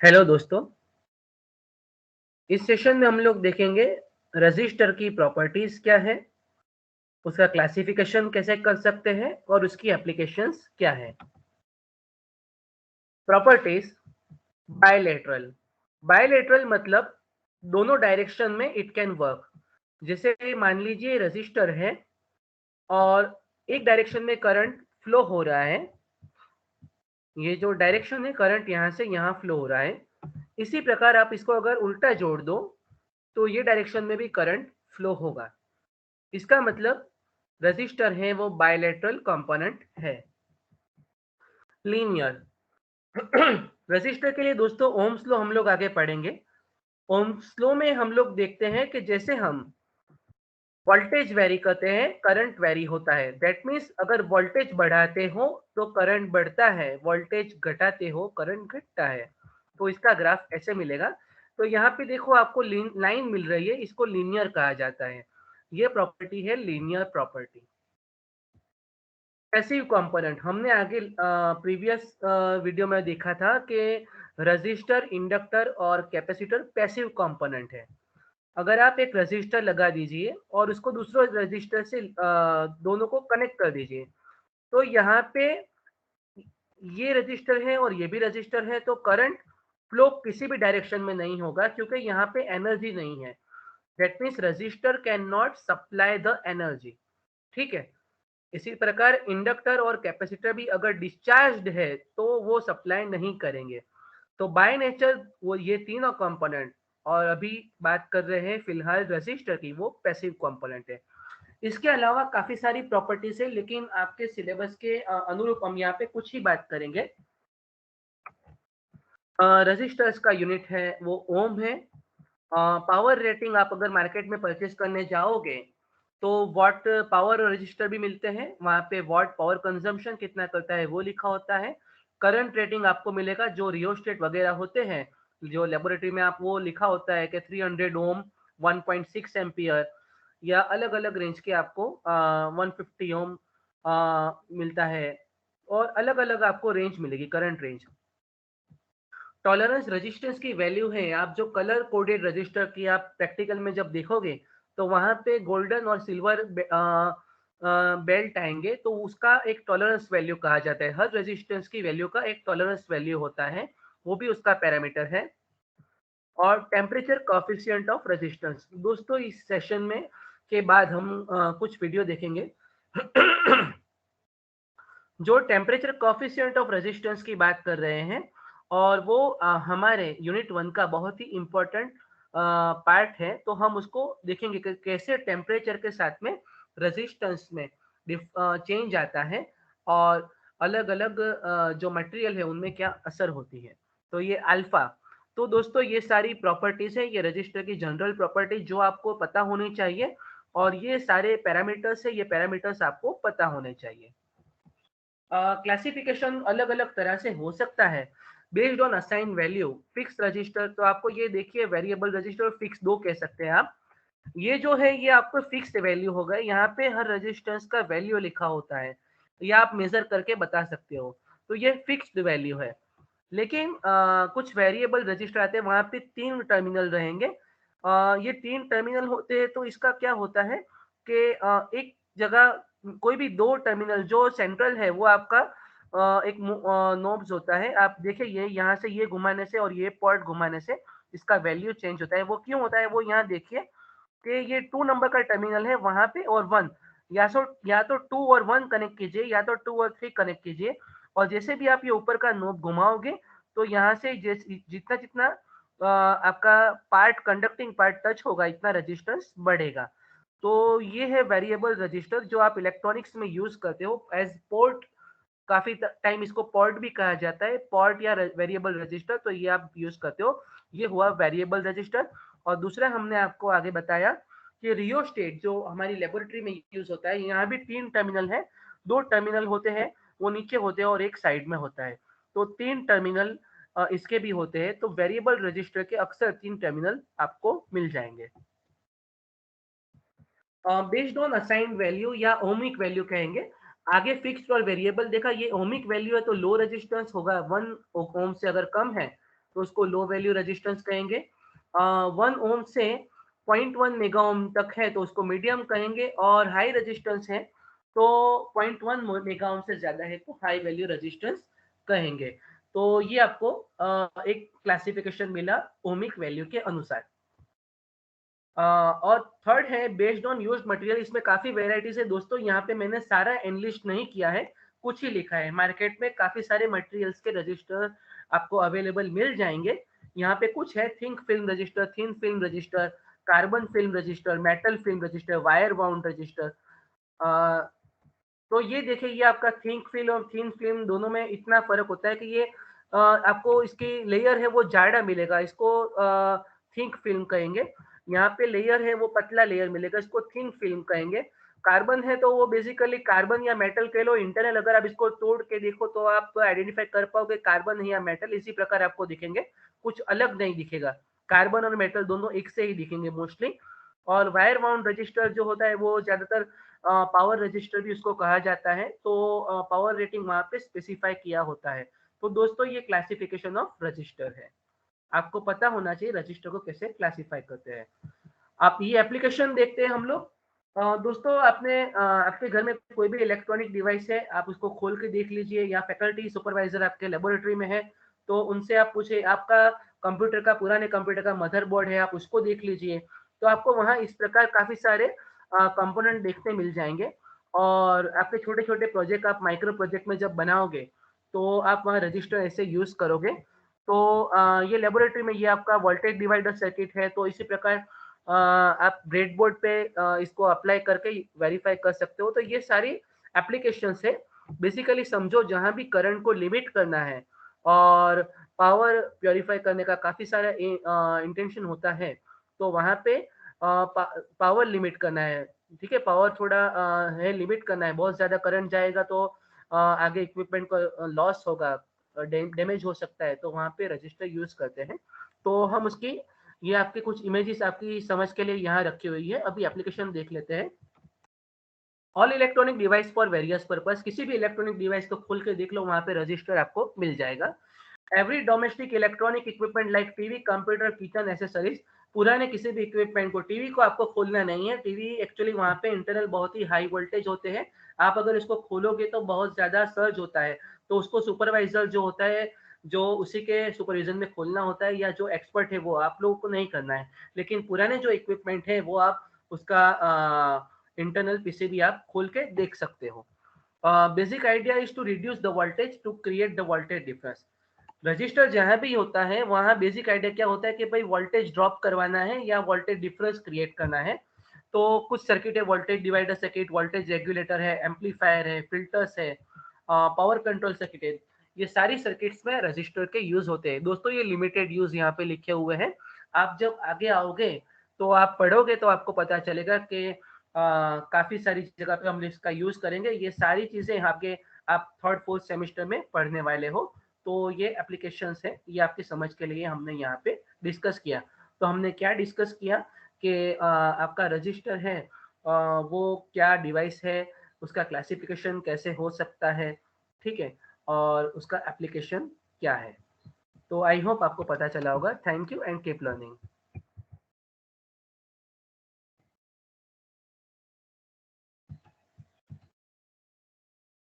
Hello दोस्तों। इस session में हम लोग देखेंगे रजिस्टर की प्रॉपर्टीज क्या है, उसका क्लासिफिकेशन कैसे कर सकते हैं और उसकी एप्लीकेशंस क्या है। प्रॉपर्टीज। बायलेटरल। बायलेटरल मतलब दोनों डायरेक्शन में इट कैन वर्क। जैसे मान लीजिए रजिस्टर है और एक डायरेक्शन में करंट फ्लो हो रहा है। ये जो डायरेक्शन है करंट यहाँ से यहाँ फ्लो हो रहा है। इसी प्रकार आप इसको अगर उल्टा जोड़ दो तो ये डायरेक्शन में भी करंट फ्लो होगा। इसका मतलब रजिस्टर है वो बायलेटरल कंपोनेंट है। लीनियर। रजिस्टर के लिए दोस्तों ओम्स लॉ हम लोग आगे पढ़ेंगे। ओम्स लॉ में हम लोग देखते हैं कि जैसे हम वोल्टेज वेरी करते हैं करंट वेरी होता है। दैट मीन्स अगर वोल्टेज बढ़ाते हो तो करंट बढ़ता है, वोल्टेज घटाते हो करंट घटता है। तो इसका ग्राफ ऐसे मिलेगा। तो यहाँ पे देखो आपको लाइन मिल रही है, इसको लीनियर कहा जाता है। ये प्रॉपर्टी है लीनियर प्रॉपर्टी। पैसिव कंपोनेंट हमने आगे प्रीवियस वीडियो में देखा था कि रजिस्टर, इंडक्टर और कैपेसिटर पैसिव कंपोनेंट है। अगर आप एक रजिस्टर लगा दीजिए और उसको दूसरे रजिस्टर से दोनों को कनेक्ट कर दीजिए तो यहाँ पे ये रजिस्टर है और ये भी रजिस्टर है, तो करंट फ्लो किसी भी डायरेक्शन में नहीं होगा क्योंकि यहाँ पे एनर्जी नहीं है। That means register can not supply the energy. ठीक है। इसी प्रकार इंडक्टर और कैपेसिटर भी अगर डिस्चार्ज्ड है तो वो सप्लाई नहीं करेंगे। तो बाय नेचर वो ये तीनों कंपोनेंट, और अभी बात कर रहे हैं फिलहाल रजिस्टर की, वो पैसिव कंपोनेंट है। इसके अलावा काफी सारी प्रॉपर्टीज है लेकिन आपके सिलेबस के अनुरूप हम यहाँ पे कुछ ही बात करेंगे। रजिस्टर्स का यूनिट है वो ओम है। पावर रेटिंग आप अगर मार्केट में परचेज करने जाओगे तो वॉट पावर रजिस्टर भी मिलते हैं, वहां पे वॉट पावर कंजम्पशन कितना करता है वो लिखा होता है। करंट रेटिंग आपको मिलेगा जो रियोस्टेट वगैरह होते हैं, जो लेबोरेटरी में आप वो लिखा होता है कि 300 ओम, 1.6 एम्पियर या अलग अलग रेंज के आपको 150 ओम मिलता है। और अलग अलग आपको रेंज मिलेगी, करंट रेंज। टॉलरेंस रेजिस्टेंस की वैल्यू है। आप जो कलर कोडेड रजिस्टर की आप प्रैक्टिकल में जब देखोगे तो वहां पे गोल्डन और सिल्वर बेल्ट आएंगे, तो उसका एक टॉलरेंस वैल्यू कहा जाता है। हर रेजिस्टेंस की वैल्यू का एक टॉलरेंस वैल्यू होता है, वो भी उसका पैरामीटर है। और टेम्परेचर कोफिशिएंट ऑफ रेजिस्टेंस। दोस्तों इस सेशन में के बाद हम कुछ वीडियो देखेंगे जो टेम्परेचर कोफिशिएंट ऑफ रेजिस्टेंस की बात कर रहे हैं, और वो हमारे यूनिट 1 का बहुत ही इम्पोर्टेंट पार्ट है। तो हम उसको देखेंगे कि कैसे टेम्परेचर के साथ में रेजिस्टेंस में चेंज आता है और अलग अलग जो मटेरियल है उनमें क्या असर होती है। तो ये अल्फा। तो दोस्तों ये सारी प्रॉपर्टीज है, ये रजिस्टर की जनरल प्रॉपर्टी जो आपको पता होनी चाहिए, और ये सारे पैरामीटर्स है, ये पैरामीटर्स आपको पता होने चाहिए। क्लासिफिकेशन अलग अलग तरह से हो सकता है based on assign value. Fix register, तो आपको ये देखिए वेरिएबल रजिस्टर फिक्स दो कह सकते हैं आप। ये जो है ये आपको फिक्स वैल्यू होगा, यहाँ पे हर रजिस्टेंस का वैल्यू लिखा होता है, ये आप मेजर करके बता सकते हो। तो ये फिक्स्ड वैल्यू है। लेकिन कुछ वेरिएबल रजिस्टर आते हैं, वहां पे 3 टर्मिनल रहेंगे। ये 3 टर्मिनल होते हैं, तो इसका क्या होता है कि एक जगह कोई भी 2 टर्मिनल जो सेंट्रल है वो आपका एक नोब्स होता है। आप देखिए ये यहाँ से ये घुमाने से और ये पॉइंट घुमाने से इसका वैल्यू चेंज होता है। वो क्यों होता है वो यहाँ देखिए कि ये 2 नंबर का टर्मिनल है वहां पे, और 1, या तो 2 और 1 कनेक्ट कीजिए या तो 2 और 3 कनेक्ट कीजिए। और जैसे भी आप ये ऊपर का नोब घुमाओगे तो यहाँ से जितना जितना आपका पार्ट कंडक्टिंग पार्ट टच होगा इतना रेजिस्टेंस बढ़ेगा। तो ये है वेरिएबल रजिस्टर जो आप इलेक्ट्रॉनिक्स में यूज करते हो एज पोर्ट। काफी टाइम इसको पोर्ट भी कहा जाता है, पोर्ट या वेरिएबल रजिस्टर, तो ये आप यूज करते हो। ये हुआ वेरिएबल रजिस्टर। और दूसरा हमने आपको आगे बताया कि रियोस्टेट जो हमारी लेबोरेटरी में यूज होता है, यहाँ भी 3 टर्मिनल है। 2 टर्मिनल होते हैं, वो नीचे होते हैं और एक साइड में होता है। तो 3 टर्मिनल इसके भी होते हैं। तो वेरिएबल रजिस्टर के अक्सर 3 टर्मिनल आपको मिल जाएंगे। बेस्ड ऑन असाइंड वैल्यू या ओमिक वैल्यू कहेंगे। आगे फिक्स्ड और वेरिएबल देखा, ये ओमिक वैल्यू है तो लो रेजिस्टेंस होगा, 1 ओम से अगर कम है तो उसको लो वैल्यू रेजिस्टेंस कहेंगे। 1 ओम से 0.1 मेगा ओम तक है तो उसको मीडियम कहेंगे, और हाई रेजिस्टेंस है तो 0.1 मेगा ओम से ज्यादा है तो हाई वैल्यू रेजिस्टेंस कहेंगे। तो ये आपको एक क्लासिफिकेशन मिला ओमिक वैल्यू के अनुसार। और थर्ड है बेस्ड ऑन यूज्ड मटेरियल। इसमें काफी वेराइटीज है दोस्तों, यहाँ पे मैंने सारा एनलिस्ट नहीं किया है, कुछ ही लिखा है। मार्केट में काफी सारे मटेरियल्स के रजिस्टर आपको अवेलेबल मिल जाएंगे। यहाँ पे कुछ है think film register, thin film register, carbon film register, metal film register, wire bound register. तो ये देखिए, ये आपका थिंक फिल्म और थिन फिल्म दोनों में इतना फर्क होता है कि ये आपको इसकी लेयर है वो जाड़ा मिलेगा, इसको थिंक फिल्म कहेंगे। यहाँ पे लेयर है वो पतला लेयर मिलेगा, इसको थिन फिल्म कहेंगे। कार्बन है तो वो बेसिकली कार्बन या मेटल कह लो, इंटरनल अगर आप इसको तोड़ के देखो तो आप तो आइडेंटिफाई कर पाओगे कार्बन है या मेटल, इसी प्रकार आपको दिखेंगे, कुछ अलग नहीं दिखेगा। कार्बन और मेटल दोनों एक से ही दिखेंगे मोस्टली। और वायर बाउंड रजिस्टर जो होता है वो ज्यादातर पावर रजिस्टर भी उसको कहा जाता है, तो पावर रेटिंग वहां पे स्पेसिफाई किया होता है। तो दोस्तों ये क्लासिफिकेशन ऑफ रजिस्टर है, आपको पता होना चाहिए रजिस्टर को कैसे क्लासिफाई करते हैं। आप ये एप्लीकेशन देखते हैं हम लोग। दोस्तों आपने आपके घर में कोई भी इलेक्ट्रॉनिक डिवाइस है, आप उसको खोल के देख लीजिए, या फैकल्टी सुपरवाइजर आपके लेबोरेटरी में है तो उनसे आप पूछे, आपका कंप्यूटर का पुराने कंप्यूटर का मदरबोर्ड है आप उसको देख लीजिए, तो आपको वहाँ इस प्रकार काफी सारे कंपोनेंट देखने मिल जाएंगे। और आपके छोटे छोटे प्रोजेक्ट आप माइक्रो प्रोजेक्ट में जब बनाओगे तो आप वहाँ रजिस्टर ऐसे यूज करोगे। तो ये लेबोरेटरी में ये आपका वोल्टेज डिवाइडर सर्किट है, तो इसी प्रकार आप ब्रेडबोर्ड पे इसको अप्लाई करके वेरीफाई कर सकते हो। तो ये सारी एप्लीकेशंस है। बेसिकली समझो जहां भी करंट को लिमिट करना है और पावर प्योरीफाई करने का काफी सारा इंटेंशन होता है, तो वहां पे पावर लिमिट करना है। ठीक है, पावर थोड़ा है लिमिट करना है, बहुत ज्यादा करंट जाएगा तो आगे इक्विपमेंट को लॉस होगा, डैमेज हो सकता है, तो वहां पे रजिस्टर यूज करते हैं। तो हम उसकी ये आपके कुछ इमेजेस आपकी समझ के लिए यहाँ रखी हुई है, अभी एप्लीकेशन देख लेते हैं। All electronic device for various purpose, किसी भी इलेक्ट्रॉनिक डिवाइस को खोल के देख लो, वहां पे रजिस्टर आपको मिल जाएगा। Every domestic electronic equipment like TV, computer, kitchen accessories. पुराने किसी भी इक्विपमेंट को, टीवी को आपको खोलना नहीं है, टीवी एक्चुअली वहां पे इंटरनल बहुत ही हाई वोल्टेज होते हैं, आप अगर इसको खोलोगे तो बहुत ज्यादा सर्ज होता है, तो उसको सुपरवाइजर जो होता है, जो उसी के सुपरविजन में खोलना होता है, या जो एक्सपर्ट है वो आप लोगों को नहीं करना है। लेकिन पुराने जो इक्विपमेंट है वो आप उसका इंटरनल पीसीबी आप खोल के देख सकते हो। Basic idea is to reduce the voltage to create the voltage difference. Register जहां भी होता है वहां बेसिक आइडिया क्या होता है कि भाई वोल्टेज ड्रॉप करवाना है या वोल्टेज डिफरेंस क्रिएट करना है। तो कुछ सर्किट है, voltage divider circuit, voltage regulator है, एम्पलीफायर है, फिल्टर्स है, पावर कंट्रोल सर्किट है। ये सारी सर्किट्स में रजिस्टर के यूज होते हैं। दोस्तों ये लिमिटेड यूज यहाँ पे लिखे हुए हैं, आप जब आगे आओगे तो आप पढ़ोगे तो आपको पता चलेगा कि काफी सारी जगह पे हम इसका यूज करेंगे। ये सारी चीजें आगे आप थर्ड फोर्थ सेमेस्टर में पढ़ने वाले हो। तो ये एप्लीकेशंस है, ये आपकी समझ के लिए हमने यहाँ पे डिस्कस किया। तो हमने क्या डिस्कस किया कि आपका रजिस्टर है, वो क्या डिवाइस है, उसका क्लासिफिकेशन कैसे हो सकता है, ठीक है, और उसका एप्लीकेशन क्या है। तो आई होप आपको पता चला होगा। Thank you and keep learning.